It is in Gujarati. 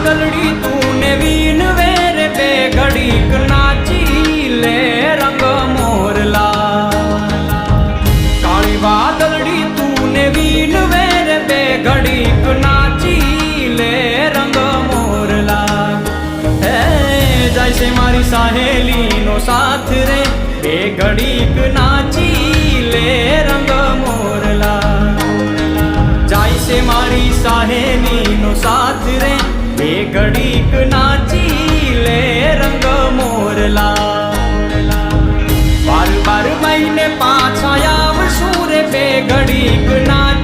વાદળડી તું ને વીન વેર બે ઘડીક નાચી લે રંગ મોરલા કાળી વાદળડી તું ને વીન વેર બે ઘડીક નાચી લે રંગ મોરલા હે જાય છે મારી સહેલીનો સાથ રે બે ઘડીક નાચી લે રંગ મોરલા જાય છે મારી સહેલીનો સાથ રે બે ઘડીક નાચી લે રંગ મોરલા બાર બાર મહિને પાછા આવશું રે બે ઘડીક નાચી